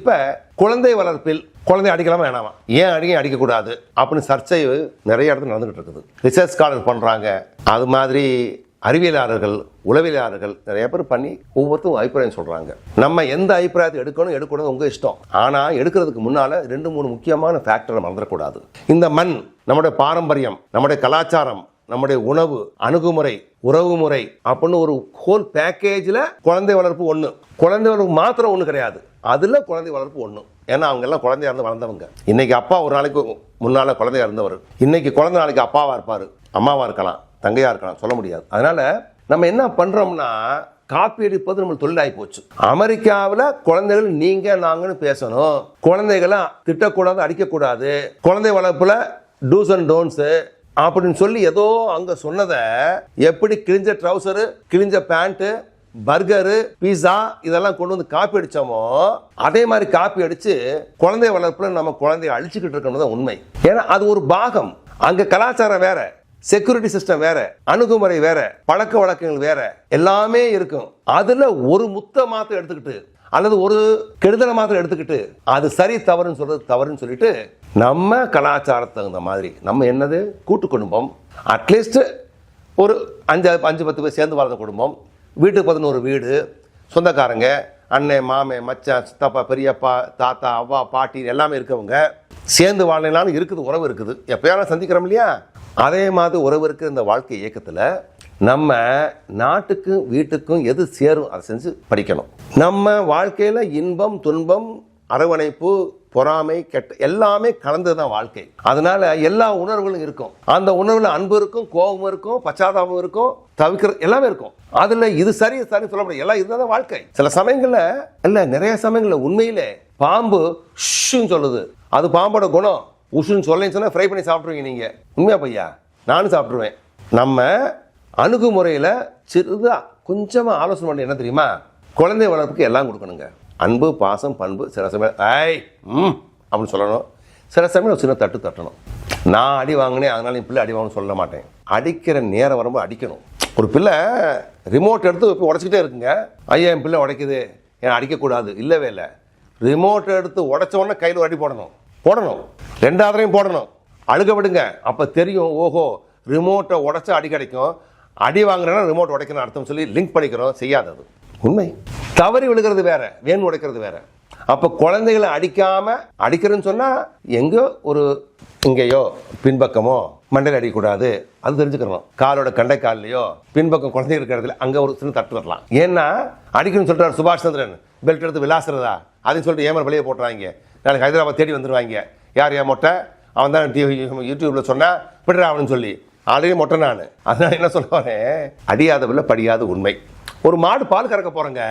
இப்ப குழந்தை வளர்ப்பில் குழந்தை அடிக்கலாமா வேணாமா, ஏன் அடிக்கக்கூடாது அப்படின்னு சர்ச்சை நிறைய இடத்துல நடந்துகிட்டு இருக்குது. ரிசர்ச் ஸ்காலர் பண்றாங்க, அது மாதிரி அறிவியலாளர்கள் உளவியலாளர்கள் நிறைய பேர் பண்ணி ஒவ்வொருத்தரும் அபிப்பிராயம் சொல்றாங்க. நம்ம எந்த அபிப்பிராயத்தை எடுக்கணும் உங்க இஷ்டம். ஆனா எடுக்கிறதுக்கு முன்னால 2-3 முக்கியமான ஃபேக்டரை மறந்துடக்கூடாது. இந்த மண், நம்முடைய பாரம்பரியம், நம்முடைய கலாச்சாரம், நம்முடைய உணவு, அணுகுமுறை, உறவுமுறை அப்படின்னு ஒரு ஹோல் பேக்கேஜ்ல குழந்தை வளர்ப்பு ஒண்ணு. குழந்தை வளர்ப்பு மாத்திரம் ஒண்ணு கிடையாது, அதுல குழந்தை வளர்ப்பு ஒண்ணு. ஏன்னா அவங்க எல்லாம் குழந்தையா இருந்து வளர்ந்தவங்க. இன்னைக்கு அப்பா ஒரு நாளைக்கு முன்னால குழந்தையா இருந்தவர், இன்னைக்கு குழந்தை நாளைக்கு அப்பாவா இருப்பாரு, அம்மாவா இருக்கலாம், தங்கையா இருக்கலாம், சொல்ல முடியாது. அதனால நம்ம என்ன பண்றோம்னா, காப்பி அடிப்பது நம்ம தொழிலாகி போச்சு. அமெரிக்காவில் குழந்தைகள் நீங்க நாங்கன்னு பேசணும், குழந்தைகளை திட்டக்கூடாது, அடிக்கக்கூடாது, குழந்தை வளர்ப்புல டூஸ் அண்ட் டோன்ட்ஸ் அப்படின்னு சொல்லி ஏதோ அங்க சொன்னதை எப்படி கிழிஞ்ச ட்ரௌசரு, கிழிஞ்ச பேண்ட், பர்கரு, பீஸா இதெல்லாம் கொண்டு வந்து காப்பி அடிச்சோமோ அதே மாதிரி காப்பி அடிச்சு குழந்தை வளர்ப்புல நம்ம குழந்தைய அழிச்சுக்கிட்டு இருக்கணும் உண்மை. ஏன்னா அது ஒரு பாகம். அங்க கலாச்சாரம் வேற, செக்யூரிட்டி சிஸ்டம் வேற, அணுகுமுறை வேற, பழக்க வழக்கங்கள் வேற, எல்லாமே இருக்கும். அதுல ஒரு முத்த மாத்திரம் எடுத்துக்கிட்டு அல்லது ஒரு கெடுதலை மாத்திரம் எடுத்துக்கிட்டு அது சரி தவறுன்னு சொல்றது தவறுன்னு சொல்லிட்டு நம்ம கலாச்சாரத்துக்கு தகுந்த மாதிரி நம்ம என்னது கூட்டு குடும்பம், அட்லீஸ்ட் ஒரு 5-10 பேர் சேர்ந்து வாழ்ந்த குடும்பம், வீட்டுக்கு 11 வீடு, சொந்தக்காரங்க, அண்ணன், மாமே, மச்சான், சித்தப்பா, பெரியப்பா, தாத்தா, அவ்வா, பாட்டி எல்லாமே இருக்கவங்க சேர்ந்து வாழலான்னு இருக்குது. உறவு இருக்குது, எப்பயாலும் சந்திக்கிறோம் இல்லையா? அதே மாதிரி உறவு இருக்கிற இந்த வாழ்க்கை இயக்கத்தில் நம்ம நாட்டுக்கும் வீட்டுக்கும் எது சேரும் அதை செஞ்சு படிக்கணும். நம்ம வாழ்க்கையில் இன்பம், துன்பம், அரவணைப்பு, பொறாமை, கெட்ட எல்லாமே கலந்துதான் வாழ்க்கை. அதனால எல்லா உணர்வுகளும் இருக்கும். அந்த உணர்வுல அன்பு இருக்கும், கோபம் இருக்கும், பச்சாதாபம் இருக்கும், தவிர்க்கிறது எல்லாமே இருக்கும். அதுல இது சரி சொல்ல முடியாது, எல்லாம் இதுதான் வாழ்க்கை. சில சமயங்கள்ல இல்ல, நிறைய சமயங்கள்ல உண்மையிலே பாம்பு ஷுன்னு சொல்லுது, அது பாம்போட குணம். உஷுன்னு சொல்லேன்னு சொன்னா ஃப்ரை பண்ணி சாப்பிட்ருவீங்க நீங்க. உண்மையா பையா? நானும் சாப்பிட்ருவேன். நம்ம அணுகுமுறையில சிறிதா கொஞ்சமா ஆலோசனை பண்ணி என்ன தெரியுமா, குழந்தை வளர்ப்புக்கு எல்லாம் கொடுக்கணுங்க. அன்பு, பாசம், பண்பு, சில சமயம் அப்படின்னு சொல்லணும், சில சமயம் ஒரு சின்ன தட்டு தட்டணும். நான் அடி வாங்கினேன் அதனால என் பிள்ளை அடி வாங்கணும்னு சொல்ல மாட்டேன். அடிக்கிற நேரம் வரும்போது அடிக்கணும். ஒரு பிள்ளை ரிமோட் எடுத்து உடைச்சிக்கிட்டே இருக்குங்க, ஐயா என் பிள்ளை உடைக்குது, ஏன் அடிக்கக்கூடாது, இல்லவே இல்லை. ரிமோட் எடுத்து உடைச்ச உடனே கையில் ஒரு அடி போடணும், 2ஆவதையும் போடணும், அழுக விடுங்க. அப்போ தெரியும், ஓஹோ ரிமோட்டை உடைச்சா அடி கிடைக்கும், அடி வாங்குறேன்னா ரிமோட் உடைக்கணும் அர்த்தம் சொல்லி லிங்க் பண்ணிக்கிறோம். செய்யாதது உண்மை. தவறி விழுகிறது வேற, வேணும் உடைக்கிறது வேற. அப்போ குழந்தைகளை அடிக்கிறேன்னு சொன்னா எங்கோ ஒரு இங்கேயோ பின்பக்கமோ மண்டையில் அடிக்கக்கூடாது, அது தெரிஞ்சுக்கணும். காலோட கண்டைக்கால்லையோ பின்பக்கம் குழந்தை இருக்கிறதுல அங்கே ஒரு சின்ன தட்டு வரலாம். ஏன்னா அடிக்கணும்னு சொல்றாரு சுபாஷ் சந்திரன், பெல்ட் எடுத்து விளாசுறதா அப்படின்னு சொல்லிட்டு ஏமாற வெளியே போட்டுருவாங்க. நாளைக்கு ஹைதராபாத் தேடி வந்துடுவாங்க, யார் ஏன் மொட்டை, அவன் தான் யூடியூப்ல சொன்னா விடுறா அவனு சொல்லி, ஆல்ரெடி மொட்டை நான். அதனால என்ன சொல்லுவானே, அடியாதவில்லை படியாத உண்மை. ஒரு மாடு பால் கறக்க போறங்க,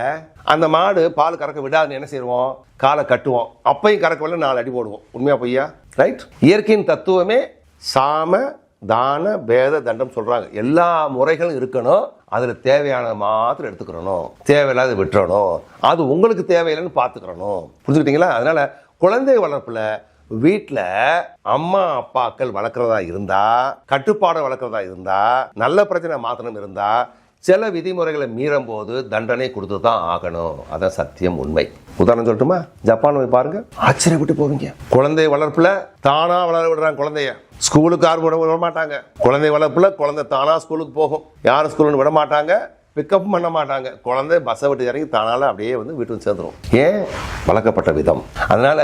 அந்த மாடு பால் கறக்க விடாதுன்னு என்ன செய்வோம், காலை கட்டுவோம், அப்பையும் கறக்கவில்லை 4 அடி போடுவோம். உண்மையா பொய்யா? ரைட். இயற்கையின் தத்துவமே சாம தான பேத தண்டம் சொல்றாங்க. எல்லா முறைகளும் இருக்கணும், அதுல தேவையான மாத்திரம் எடுத்துக்கிறணும், தேவையில்லாத விட்டுறணும், அது உங்களுக்கு தேவையில்லைன்னு பார்த்துக்கிறணும். புரிஞ்சுக்கிட்டீங்களா? அதனால குழந்தை வளர்ப்புல வீட்டில் அம்மா அப்பாக்கள் வளர்க்குறதா இருந்தா, கட்டுப்பாடு வளர்க்குறதா இருந்தா, நல்ல பிரச்சனை மாத்திரம் இருந்தா, சில விதிமுறைகளை மீறும் போது தண்டனை கொடுத்து தான் ஆகணும். அதான் சத்தியம், உண்மை. உதாரணம் சொல்லட்டுமா? ஜப்பான் போய் பாருங்க, ஆச்சரியப்பட்டு போவீங்க. குழந்தை வளர்ப்புல தானா வளர விடுறாங்க குழந்தைய. ஸ்கூலுக்கு யாரும் விட மாட்டாங்க. குழந்தை வளர்ப்புல குழந்தை தானா ஸ்கூலுக்கு போகும், யாரும் ஸ்கூலுன்னு விட மாட்டாங்க, பிக்கப் பண்ண மாட்டாங்க. குழந்தை பஸ்ஸை விட்டு இறங்கி தானால அப்படியே வந்து வீட்டுக்கு சேர்ந்துடும். ஏன்? வளர்க்கப்பட்ட விதம். அதனால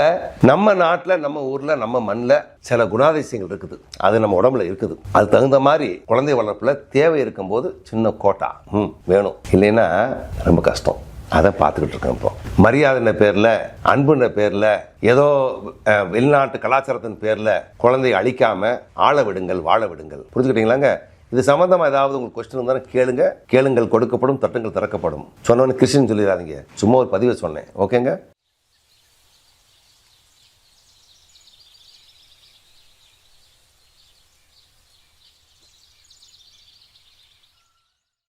நம்ம நாட்டில், நம்ம ஊர்ல, நம்ம மண்ணில் சில குணாதிசயங்கள் இருக்குது, அது நம்ம உடம்புல இருக்குது. அது தகுந்த மாதிரி குழந்தை வளர்ப்புல தேவை இருக்கும் போது சின்ன கோட்டா வேணும், இல்லைன்னா ரொம்ப கஷ்டம். அதை பார்த்துக்கிட்டு இருக்கேன். இப்போ மரியாதைன்ற பேர்ல, அன்புன்ற பேர்ல, ஏதோ வெளிநாட்டு கலாச்சாரத்தின் பேர்ல குழந்தையை அழிக்காம ஆள விடுங்கள், வாழ விடுங்கள். புரிஞ்சுக்கிட்டீங்களாங்க? இது சம்பந்தமா ஏதாவது உங்களுக்கு கொஸ்டின் இருந்தாலும் கேளுங்க. கேளுங்கள் கொடுக்கப்படும், தட்டுங்கள் திறக்கப்படும். சொன்னவனு கிறிஸ்டின் சொல்லிடாதீங்க, சும்மா ஒரு பதிவை சொன்னேன். ஓகேங்க.